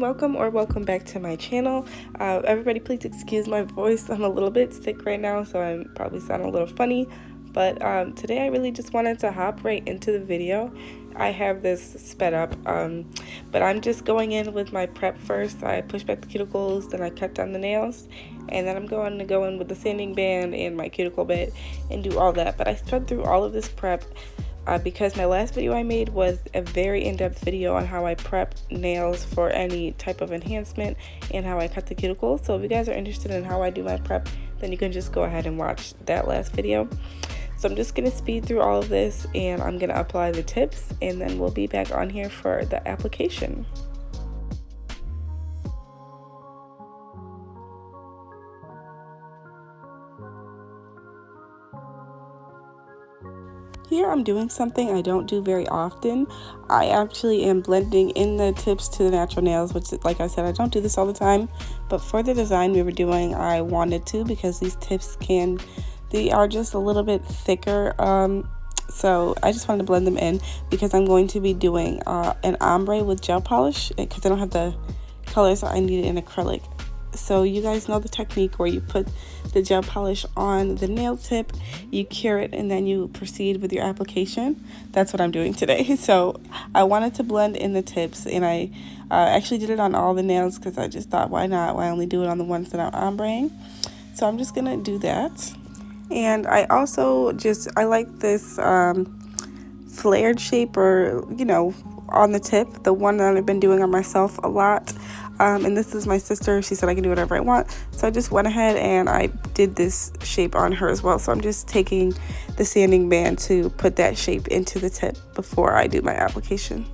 everyone, welcome back to my channel. Everybody please excuse my voice. I'm a little bit sick right now, so I'm probably sounding a little funny, but today I really just wanted to hop right into the video. I have this sped up, but I'm just going in with my prep first. I push back the cuticles, then I cut down the nails, and then I'm going to go in with the sanding band and my cuticle bit and do all that. But I sped through all of this prep because my last video I made was a very in-depth video on how I prep nails for any type of enhancement and how I cut the cuticles. So if you guys are interested in how I do my prep, then you can just go ahead and watch that last video. So I'm just going to speed through all of this and I'm going to apply the tips, and then we'll be back on here for the application. Here I'm doing something I don't do very often. I actually am blending in the tips to the natural nails, which, like I said, I don't do this all the time, but for the design we were doing, I wanted to, because these tips they are just a little bit thicker, so I just wanted to blend them in because I'm going to be doing an ombre with gel polish, because I don't have the colors I need in acrylic. So you guys know the technique where you put the gel polish on the nail tip, you cure it, and then you proceed with your application. That's what I'm doing today. So I wanted to blend in the tips, and I actually did it on all the nails because I just thought, why not? Why only do it on the ones that I'm ombreing? So I'm just gonna do that. And I also I like this flared shape, or on the tip, the one that I've been doing on myself a lot. And this is my sister. She said I can do whatever I want, so I just went ahead and I did this shape on her as well. So I'm just taking the sanding band to put that shape into the tip before I do my application.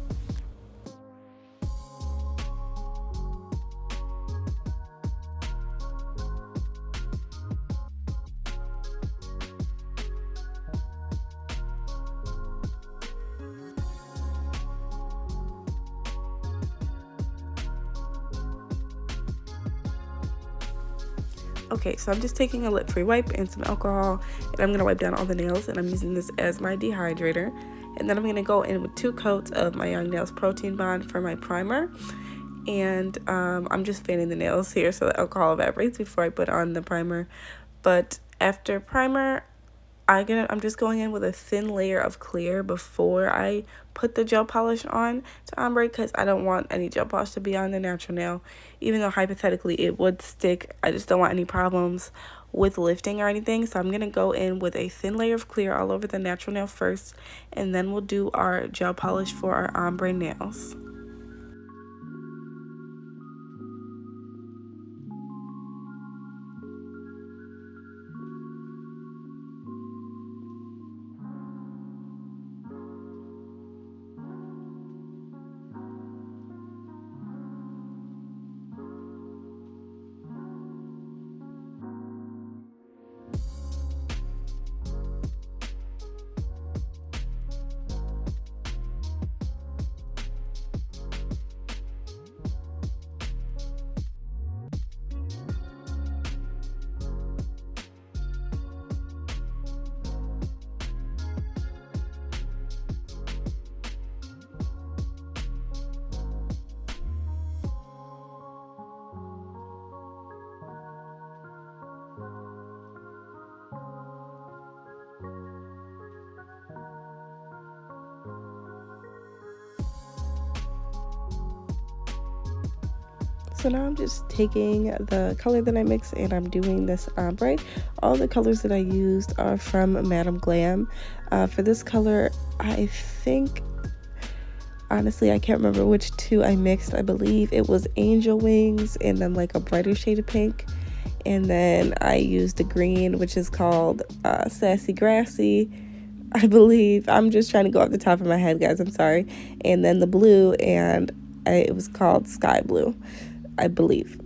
Okay, so I'm just taking a lip-free wipe and some alcohol, and I'm going to wipe down all the nails, and I'm using this as my dehydrator. And then I'm going to go in with 2 coats of my Young Nails Protein Bond for my primer. And I'm just fanning the nails here so the alcohol evaporates before I put on the primer. But after primer, I'm just going in with a thin layer of clear before I put the gel polish on to ombre, because I don't want any gel polish to be on the natural nail, even though hypothetically it would stick. I just don't want any problems with lifting or anything. So I'm going to go in with a thin layer of clear all over the natural nail first, and then we'll do our gel polish for our ombre nails. So now I'm just taking the color that I mixed and I'm doing this ombre. All the colors that I used are from Madam Glam. For this color, I think, honestly, I can't remember which 2 I mixed. I believe it was Angel Wings and then like a brighter shade of pink. And then I used the green, which is called Sassy Grassy, I believe. I'm just trying to go off the top of my head, guys. I'm sorry. And then the blue, and it was called Sky Blue, I believe.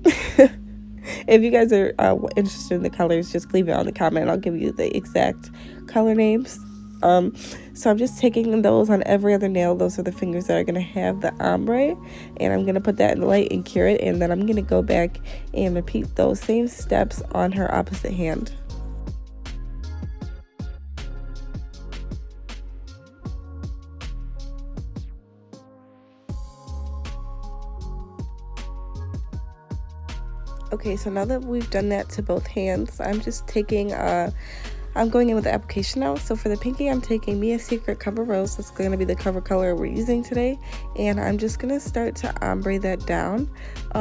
If you guys are interested in the colors, just leave it on the comment. I'll give you the exact color names. So I'm just taking those on every other nail. Those are the fingers that are going to have the ombre, and I'm going to put that in the light and cure it, and then I'm going to go back and repeat those same steps on her opposite hand. Okay, so now that we've done that to both hands, I'm just taking I'm going in with the application now. So for the pinky, I'm taking Mia Secret Cover Rose. That's going to be the cover color we're using today. And I'm just going to start to ombre that down.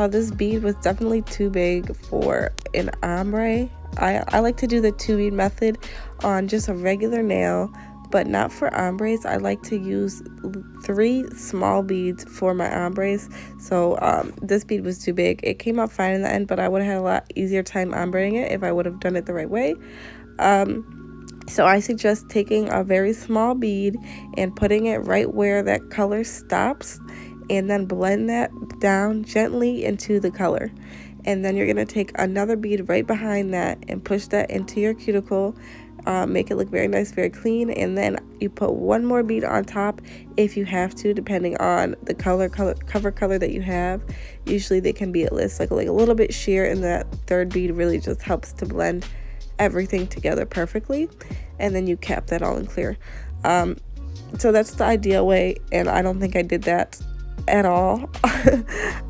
This bead was definitely too big for an ombre. I like to do the 2-bead method on just a regular nail, but not for ombres. I like to use 3 small beads for my ombres. So this bead was too big. It came out fine in the end, but I would have had a lot easier time ombreing it if I would have done it the right way. So I suggest taking a very small bead and putting it right where that color stops, and then blend that down gently into the color. And then you're going to take another bead right behind that and push that into your cuticle. Make it look very nice, very clean, and then you put one more bead on top if you have to, depending on the cover color that you have. Usually they can be at least like a little bit sheer, and that third bead really just helps to blend everything together perfectly, and then you cap that all in clear. So that's the ideal way, and I don't think I did that at all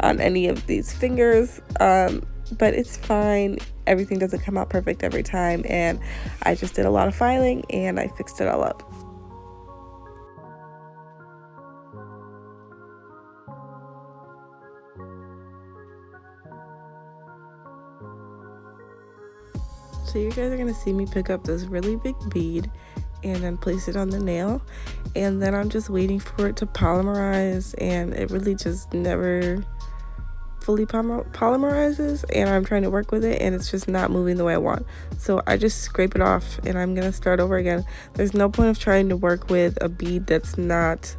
on any of these fingers, but it's fine. Everything doesn't come out perfect every time, and I just did a lot of filing and I fixed it all up. So you guys are going to see me pick up this really big bead and then place it on the nail, and then I'm just waiting for it to polymerize, and it really just never fully polymerizes, and I'm trying to work with it and it's just not moving the way I want. So I just scrape it off and I'm going to start over again. There's no point of trying to work with a bead that's not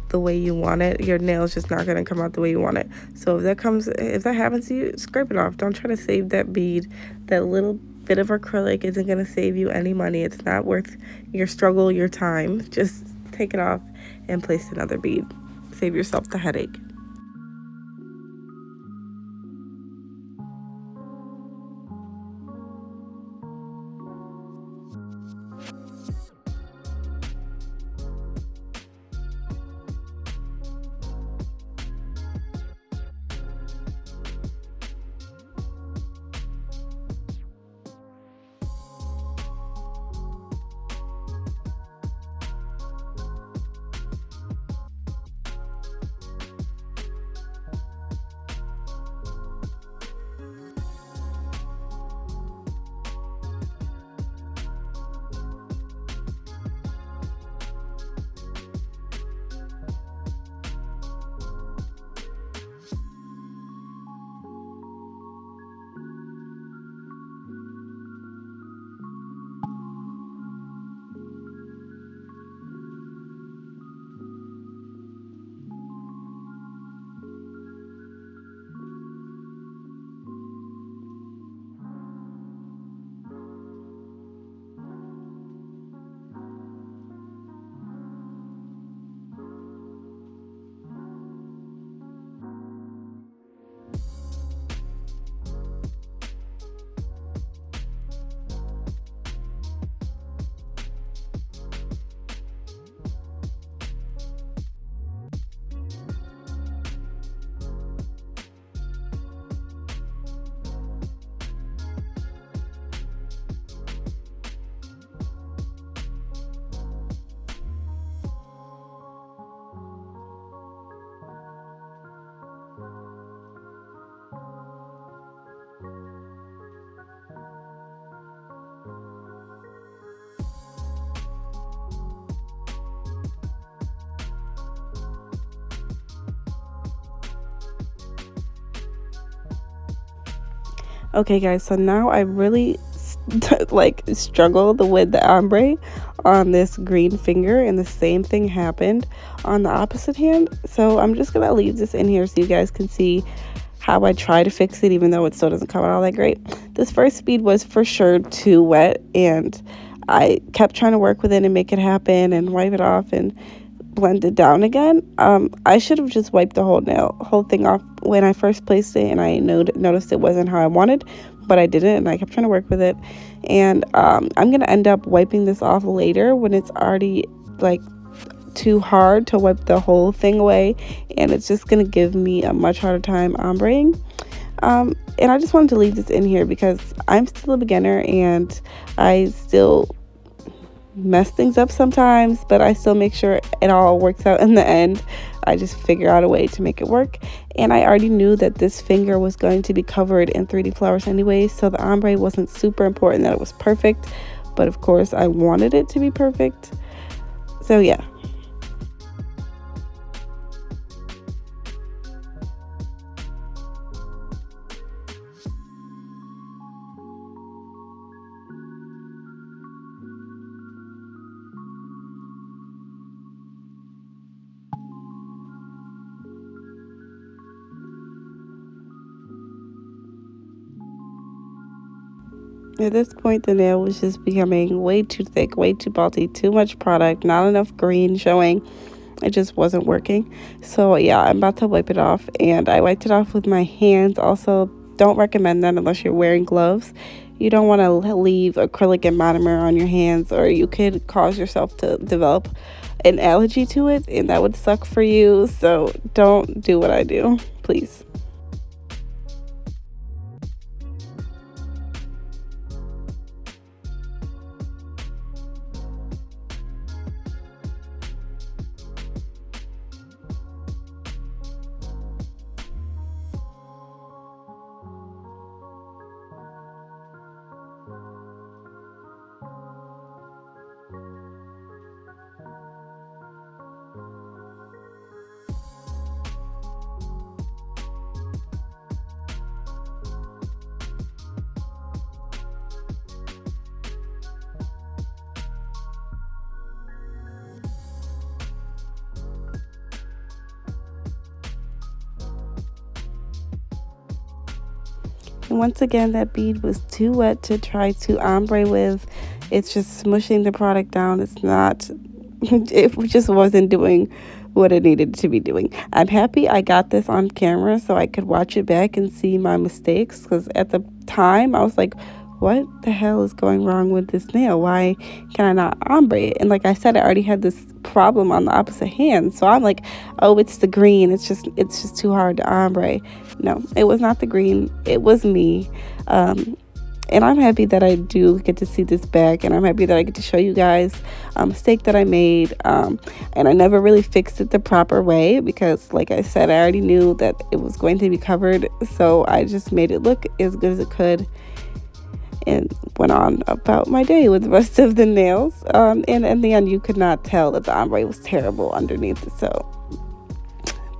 the way you want it. Your nail's just not going to come out the way you want it. So if that happens to you, scrape it off. Don't try to save that bead. That little bit of acrylic isn't going to save you any money. It's not worth your struggle, your time. Just take it off and place another bead. Save yourself the headache. Okay guys, so now I really like struggled with the ombre on this green finger, and the same thing happened on the opposite hand. So I'm just gonna leave this in here so you guys can see how I try to fix it, even though it still doesn't come out all that great. This first bead was for sure too wet, and I kept trying to work with it and make it happen and wipe it off and blend it down again. I should have just wiped the whole thing off when I first placed it, and I noticed it wasn't how I wanted, but I didn't, and I kept trying to work with it. And I'm gonna end up wiping this off later when it's already like too hard to wipe the whole thing away, and it's just gonna give me a much harder time ombreing. And I just wanted to leave this in here because I'm still a beginner and I still mess things up sometimes, but I still make sure it all works out in the end. I just figure out a way to make it work. And I already knew that this finger was going to be covered in 3D flowers anyway, so the ombre wasn't super important that it was perfect, but of course I wanted it to be perfect. So yeah. At this point, the nail was just becoming way too thick, way too bulky, too much product, not enough green showing. It just wasn't working. So yeah, I'm about to wipe it off, and I wiped it off with my hands. Also, don't recommend that unless you're wearing gloves. You don't want to leave acrylic and monomer on your hands, or you could cause yourself to develop an allergy to it, and that would suck for you. So don't do what I do, please. And once again, that bead was too wet to try to ombre with. It's just smushing the product down. It's not, it just wasn't doing what it needed to be doing. I'm happy I got this on camera so I could watch it back and see my mistakes, because at the time I was like, what the hell is going wrong with this nail? Why can I not ombre it? And like I said, I already had this problem on the opposite hand, so I'm like, oh, it's the green, it's just too hard to ombre. No, it was not the green, it was me. And I'm happy that I do get to see this back, and I'm happy that I get to show you guys a mistake that I made. And I never really fixed it the proper way because, like I said, I already knew that it was going to be covered, so I just made it look as good as it could and went on about my day with the rest of the nails. And in the end, you could not tell that the ombre was terrible underneath it. So,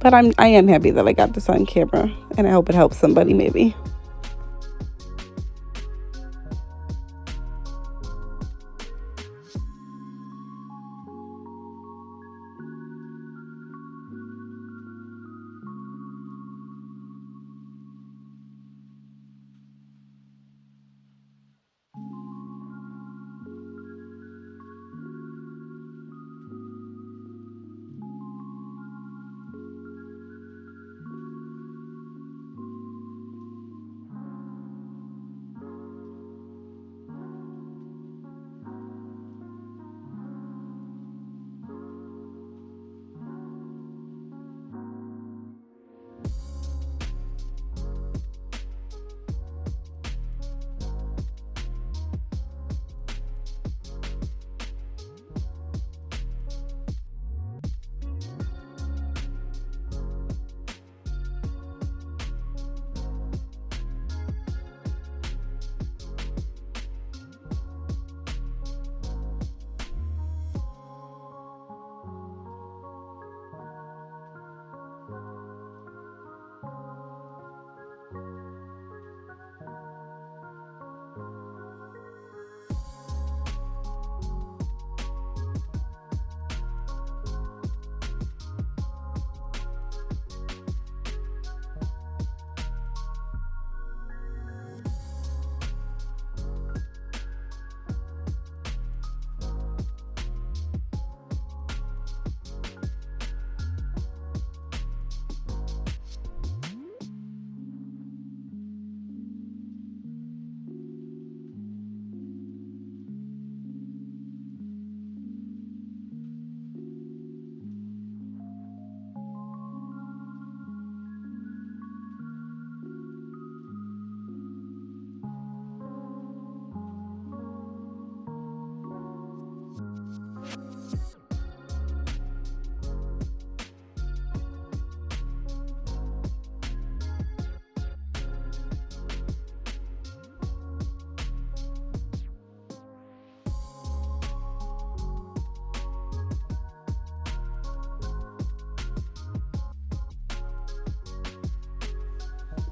but I am happy that I got this on camera, and I hope it helps somebody maybe.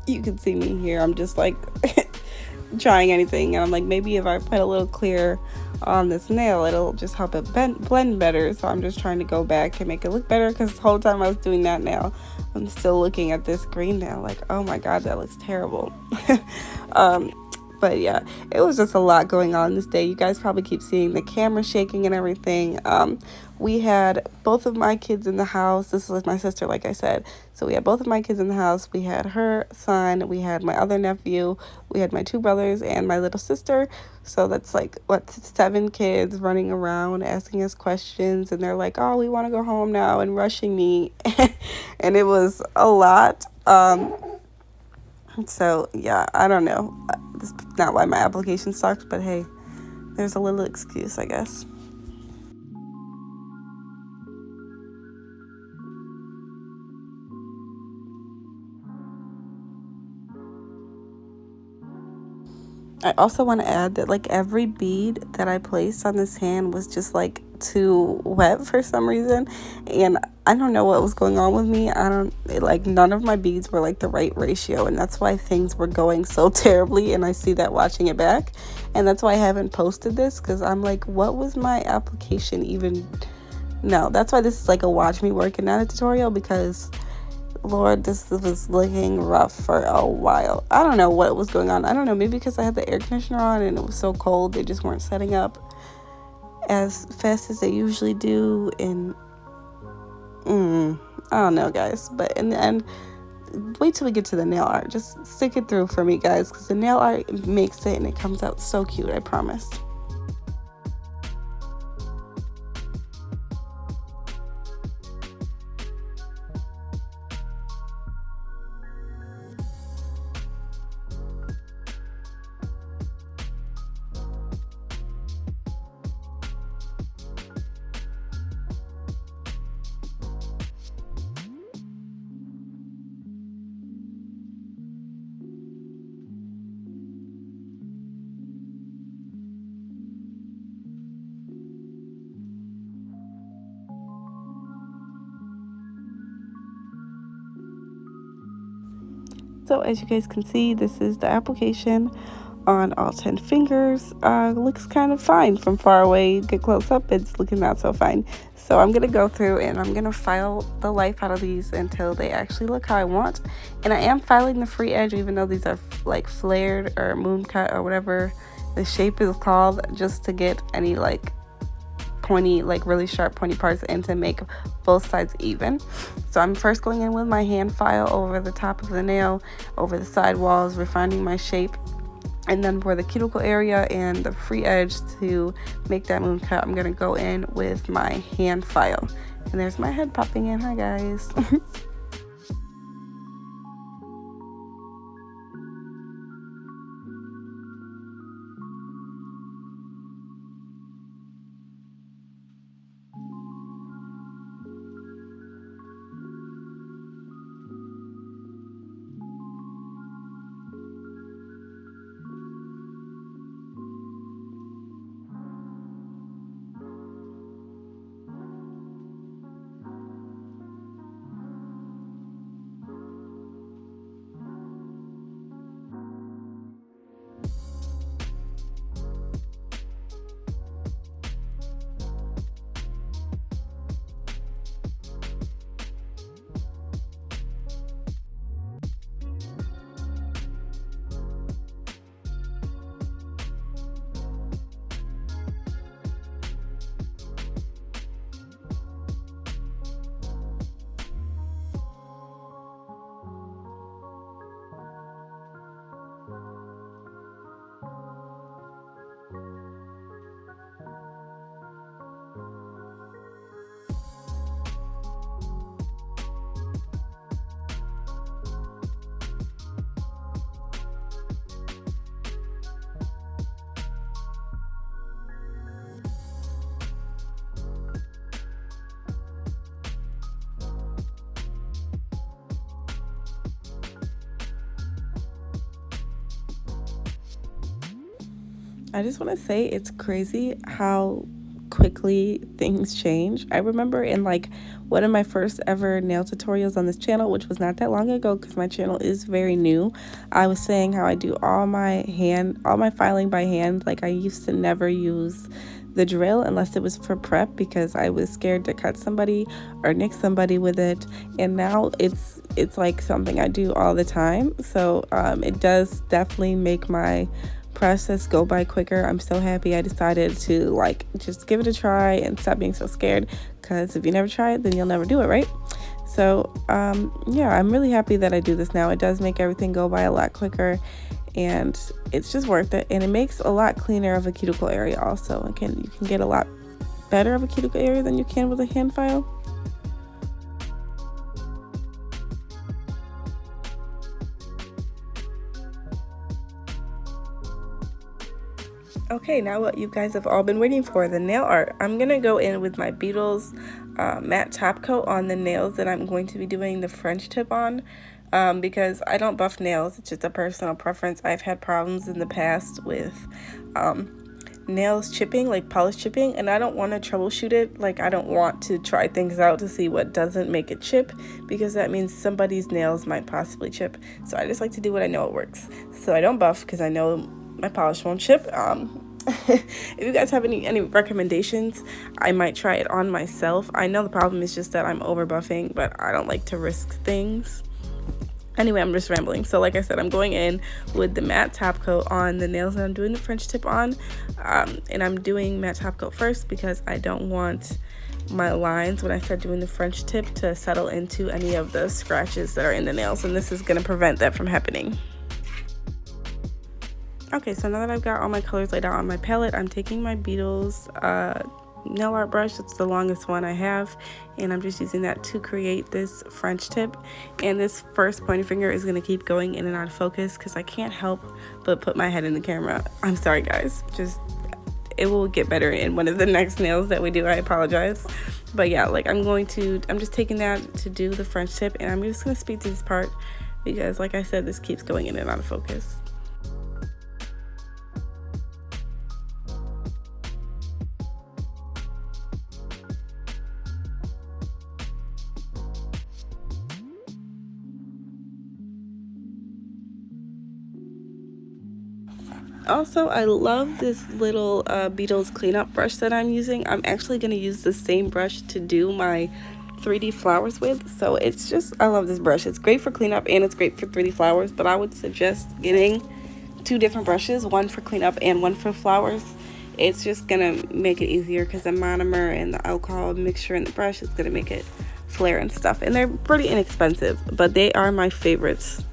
You can see me here. I'm just like trying anything, and I'm like, maybe if I put a little clear on this nail, it'll just help it blend better. So I'm just trying to go back and make it look better, because the whole time I was doing that nail, I'm still looking at this green nail like, oh my god, that looks terrible. um, but yeah, it was just a lot going on this day. You guys probably keep seeing the camera shaking and everything. We had both of my kids in the house. This was my sister, like I said. So we had both of my kids in the house. We had her son, we had my other nephew, we had my two brothers, and my little sister. So that's like, what, 7 kids running around asking us questions. And they're like, oh, we want to go home now, and rushing me. And it was a lot. So yeah, I don't know. That's not why my application sucked, but hey, there's a little excuse, I guess. I also want to add that like every bead that I placed on this hand was just like too wet for some reason, and I don't know what was going on with me. I don't like, none of my beads were like the right ratio, and that's why things were going so terribly. And I see that watching it back, and that's why I haven't posted this, because I'm like, what was my application even? No, that's why this is like a watch me work and not a tutorial, because Lord, this was looking rough for a while. I don't know what was going on. I don't know, maybe because I had the air conditioner on and it was so cold, they just weren't setting up as fast as they usually do. And I don't know, guys. But in the end, wait till we get to the nail art. Just stick it through for me, guys, because the nail art makes it, and it comes out so cute, I promise. So as you guys can see, this is the application on all 10 fingers. Looks kind of fine from far away. Get close up, it's looking not so fine. So I'm gonna go through and I'm gonna file the life out of these until they actually look how I want. And I am filing the free edge, even though these are like flared or moon cut or whatever the shape is called, just to get any like pointy, like really sharp pointy parts and to make both sides even. So I'm first going in with my hand file over the top of the nail, over the side walls, refining my shape. And then for the cuticle area and the free edge to make that moon cut, I'm gonna go in with my hand file. And there's my head popping in. Hi guys. I just want to say it's crazy how quickly things change. I remember in like one of my first ever nail tutorials on this channel, which was not that long ago because my channel is very new, I was saying how I do all my filing by hand. Like I used to never use the drill unless it was for prep because I was scared to cut somebody or nick somebody with it, and now it's like something I do all the time. So it does definitely make my process go by quicker. I'm so happy I decided to like just give it a try and stop being so scared, because if you never try it then you'll never do it, right? So yeah, I'm really happy that I do this now. It does make everything go by a lot quicker, and it's just worth it, and it makes a lot cleaner of a cuticle area also. You can get a lot better of a cuticle area than you can with a hand file. Okay, now what you guys have all been waiting for, the nail art. I'm gonna go in with my Beetles matte top coat on the nails that I'm going to be doing the French tip on, because I don't buff nails. It's just a personal preference. I've had problems in the past with nails chipping, like polish chipping, and I don't want to troubleshoot it. Like I don't want to try things out to see what doesn't make it chip, because that means somebody's nails might possibly chip. So I just like to do what I know it works. So I don't buff because I know my polish won't chip. If you guys have any recommendations, I might try it on myself. I know the problem is just that I'm over buffing, but I don't like to risk things. Anyway, I'm just rambling. So like I said, I'm going in with the matte top coat on the nails that I'm doing the French tip on, and I'm doing matte top coat first because I don't want my lines when I start doing the French tip to settle into any of the scratches that are in the nails, and this is going to prevent that from happening. Okay, so now that I've got all my colors laid out on my palette, I'm taking my Beetles nail art brush. It's the longest one I have, and I'm just using that to create this French tip. And this first pointer finger is going to keep going in and out of focus because I can't help but put my head in the camera. I'm sorry guys, just it will get better in one of the next nails that we do. I apologize. But yeah, like I'm just taking that to do the French tip, and I'm just going to speed through this part because like I said, this keeps going in and out of focus. Also, I love this little Beetles cleanup brush that I'm using. I'm actually going to use the same brush to do my 3D flowers with. So it's just, I love this brush. It's great for cleanup and it's great for 3D flowers, but I would suggest getting two different brushes, one for cleanup and one for flowers. It's just going to make it easier because the monomer and the alcohol mixture in the brush is going to make it flare and stuff. And they're pretty inexpensive, but they are my favorites.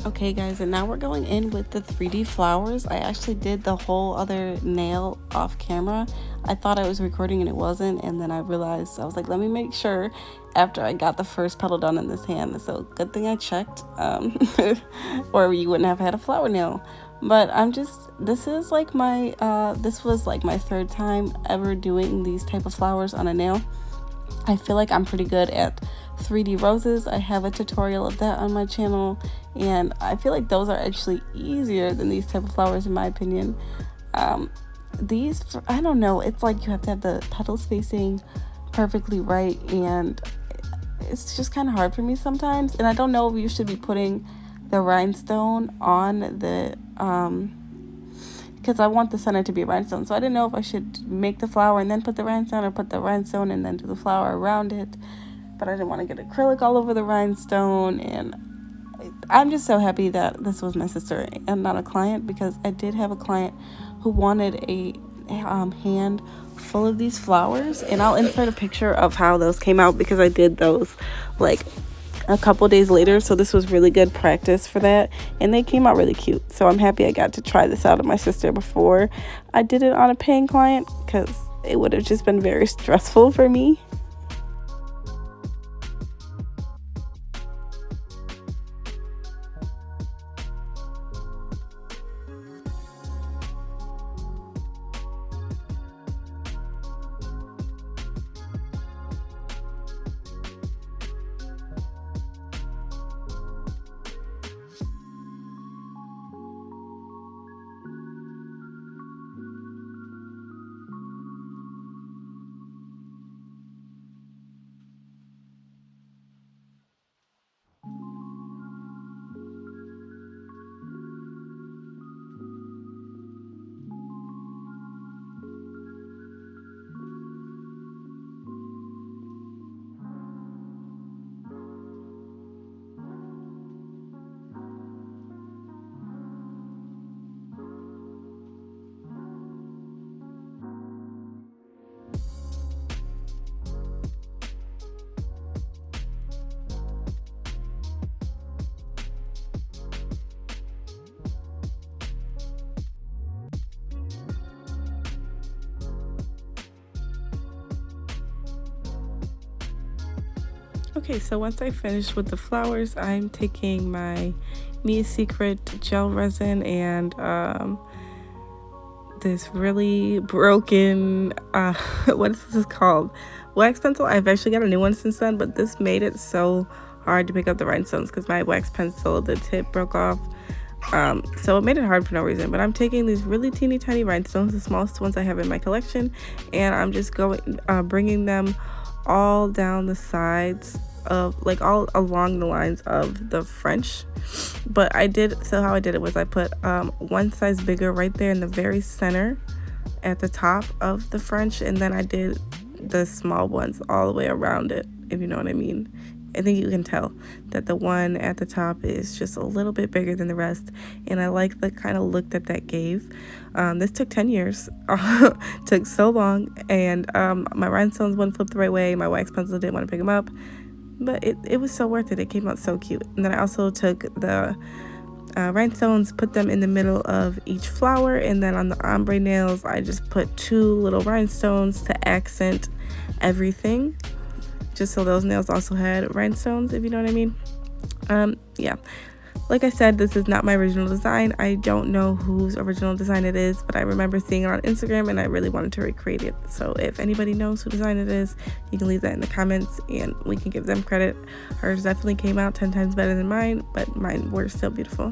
Okay guys, and now we're going in with the 3D flowers. I actually did the whole other nail off camera. I thought I was recording and it wasn't, and then I realized, I was like, let me make sure after I got the first petal done in this hand. So good thing I checked, or you wouldn't have had a flower nail. But this is like my, this was like my third time ever doing these type of flowers on a nail. I feel like I'm pretty good at 3D roses. I have a tutorial of that on my channel, and I feel like those are actually easier than these type of flowers in my opinion. These, I don't know, it's like you have to have the petal spacing perfectly right, and it's just kind of hard for me sometimes. And I don't know if you should be putting the rhinestone on the because I want the center to be a rhinestone, so I didn't know if I should make the flower and then put the rhinestone, or put the rhinestone and then do the flower around it. But I didn't want to get acrylic all over the rhinestone, and I'm just so happy that this was my sister and not a client, because I did have a client who wanted a hand full of these flowers, and I'll insert a picture of how those came out, because I did those like a couple days later, so this was really good practice for that, and they came out really cute. So I'm happy I got to try this out on my sister before I did it on a paying client, because it would have just been very stressful for me. Okay, so once I finish with the flowers, I'm taking my Mia Secret gel resin and this really broken, what is this called? Wax pencil. I've actually got a new one since then, but this made it so hard to pick up the rhinestones because my wax pencil, the tip broke off. So it made it hard for no reason. But I'm taking these really teeny tiny rhinestones, the smallest ones I have in my collection, and I'm just going, bringing them all down the sides of, like, all along the lines of the French. But how I did it was I put one size bigger right there in the very center at the top of the French, and then I did the small ones all the way around it, if you know what I mean. I think you can tell that the one at the top is just a little bit bigger than the rest, and I like the kind of look that gave. This took 10 years. Took so long, and my rhinestones wouldn't flip the right way. My wax pencil didn't want to pick them up, but it was so worth it. It came out so cute. And then I also took the rhinestones, put them in the middle of each flower, and then on the ombre nails I just put 2 little rhinestones to accent everything, just so those nails also had rhinestones, if you know what I mean. Yeah, like I said, this is not my original design. I don't know whose original design it is, but I remember seeing it on Instagram and I really wanted to recreate it. So if anybody knows who design it is, you can leave that in the comments and we can give them credit. Hers definitely came out 10 times better than mine, but mine were still beautiful.